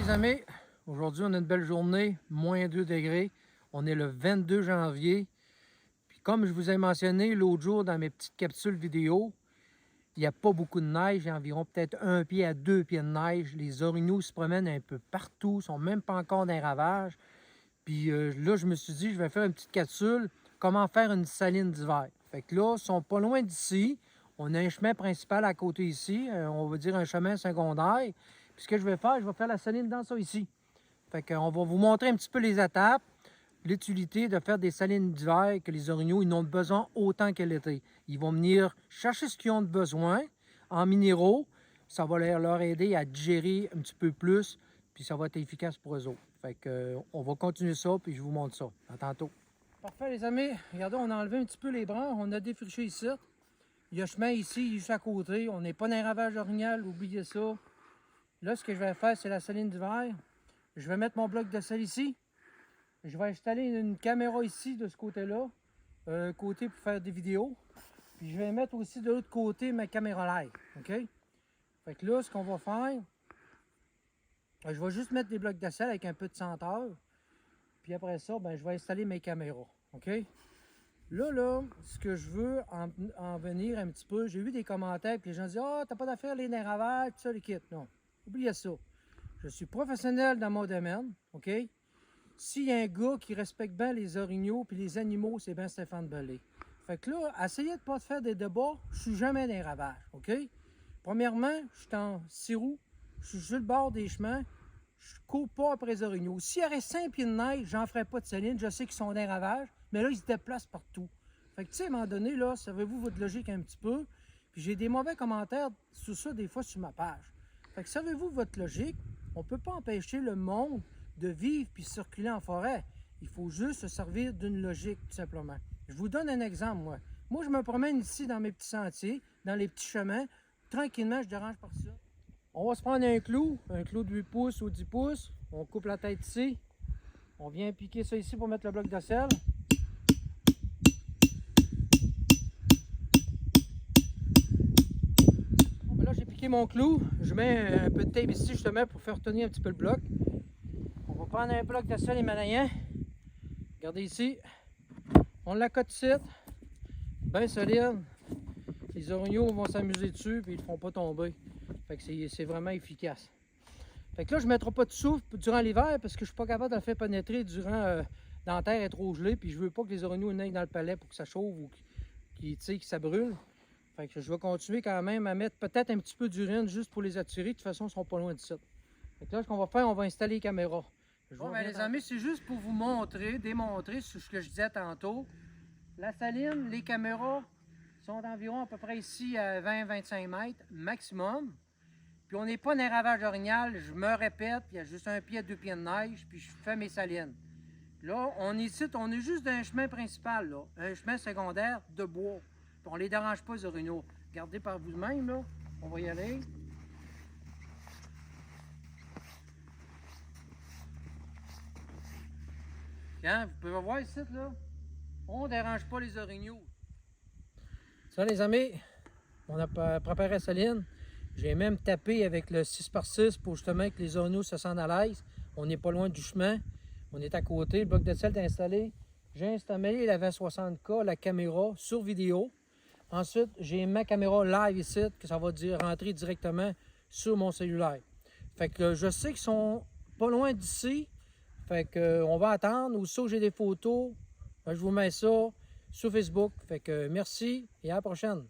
les amis, aujourd'hui on a une belle journée, moins 2 degrés. On est le 22 janvier. Puis comme je vous ai mentionné l'autre jour dans mes petites capsules vidéo, il n'y a pas beaucoup de neige, il y a environ peut-être 1 pied à 2 pieds de neige. Les orignaux se promènent un peu partout, ne sont même pas encore dans les ravages. Puis là, je me suis dit, je vais faire une petite capsule, comment faire une saline d'hiver. Fait que là, ils sont pas loin d'ici. On a un chemin principal à côté ici, on va dire un chemin secondaire. Puis ce que je vais faire la saline dans ça ici. Fait qu'on va vous montrer un petit peu les étapes, l'utilité de faire des salines d'hiver que les orignaux, ils n'ont besoin autant que l'été. Ils vont venir chercher ce qu'ils ont de besoin en minéraux. Ça va leur aider à digérer un petit peu plus, puis ça va être efficace pour eux autres. Fait que, on va continuer ça, puis je vous montre ça. À tantôt. Parfait, les amis. Regardez, on a enlevé un petit peu les branches. On a défriché ici. Il y a chemin ici, juste à côté. On n'est pas dans un ravage orignal, oubliez ça. Là, ce que je vais faire, c'est la saline d'hiver. Je vais mettre mon bloc de sel ici. Je vais installer une caméra ici, de ce côté-là. Côté pour faire des vidéos. Puis je vais mettre aussi de l'autre côté ma caméra live. OK? Fait que là, ce qu'on va faire, je vais juste mettre des blocs de sel avec un peu de senteur. Puis après ça, ben, je vais installer mes caméras. OK? Là, ce que je veux en venir un petit peu, j'ai vu des commentaires, puis les gens disent « Ah, t'as pas d'affaire, les ravages, tout ça, les kits. » Non, oubliez ça. Je suis professionnel dans mon domaine, OK? S'il y a un gars qui respecte bien les orignaux puis les animaux, c'est bien Stéphane Belé. Fait que là, essayez de ne pas faire des débats, je suis jamais dans les ravages, OK? Premièrement, je suis en 6 roues, je suis sur le bord des chemins, je ne cours pas après les orignaux. S'il y aurait 5 pieds de neige, j'en ferais pas de saline, je sais qu'ils sont dans les ravages, mais là, ils se déplacent partout. Fait que, tu sais, à un moment donné, là, savez-vous votre logique un petit peu? Puis j'ai des mauvais commentaires sur ça, des fois, sur ma page. Fait que, savez-vous votre logique? On ne peut pas empêcher le monde de vivre puis circuler en forêt. Il faut juste se servir d'une logique, tout simplement. Je vous donne un exemple, moi. Moi, je me promène ici dans mes petits sentiers, dans les petits chemins. Tranquillement, je dérange par ça. On va se prendre un clou de 8 pouces ou 10 pouces. On coupe la tête ici. On vient piquer ça ici pour mettre le bloc de sel. Bon, ben là, j'ai piqué mon clou. Je mets un peu de tape ici, justement, pour faire tenir un petit peu le bloc. On va prendre un bloc de sel himalien. Regardez ici. On l'accote ici. Bien solide. Les orignaux vont s'amuser dessus et ils ne font pas tomber. Fait que c'est vraiment efficace. Fait que là, je ne mettrai pas de souffle durant l'hiver parce que je ne suis pas capable de le faire pénétrer durant dans la terre est trop gelée. Puis je veux pas que les orignaux n'aillent dans le palais pour que ça chauffe ou que ça brûle. Fait que je vais continuer quand même à mettre peut-être un petit peu d'urine juste pour les attirer. De toute façon, ils ne sont pas loin d'ici. Fait que là, ce qu'on va faire, on va installer les caméras. Bon, ben, les amis, c'est juste pour vous montrer, démontrer ce que je disais tantôt. La saline, les caméras sont d'environ à peu près ici à 20-25 mètres maximum. Puis on n'est pas dans un ravage orignal, je me répète, il y a juste 1 pied à 2 pieds de neige, puis je fais mes salines. Là, on est ici, on est juste dans un chemin principal, là, un chemin secondaire de bois. Puis on ne les dérange pas, les orignaux. Regardez par vous-même, là, on va y aller. Tiens, vous pouvez voir ici, là, on ne dérange pas les orignaux. Ça, les amis, on a préparé la saline. J'ai même tapé avec le 6x6 pour justement que les orignaux se sentent à l'aise. On n'est pas loin du chemin. On est à côté. Le bloc de sel est installé. J'ai installé la 2060K, la caméra sur vidéo. Ensuite, j'ai ma caméra live ici, que ça va rentrer directement sur mon cellulaire. Fait que je sais qu'ils sont pas loin d'ici. Fait que on va attendre. Aussi, j'ai des photos. Je vous mets ça sur Facebook. Fait que merci et à la prochaine.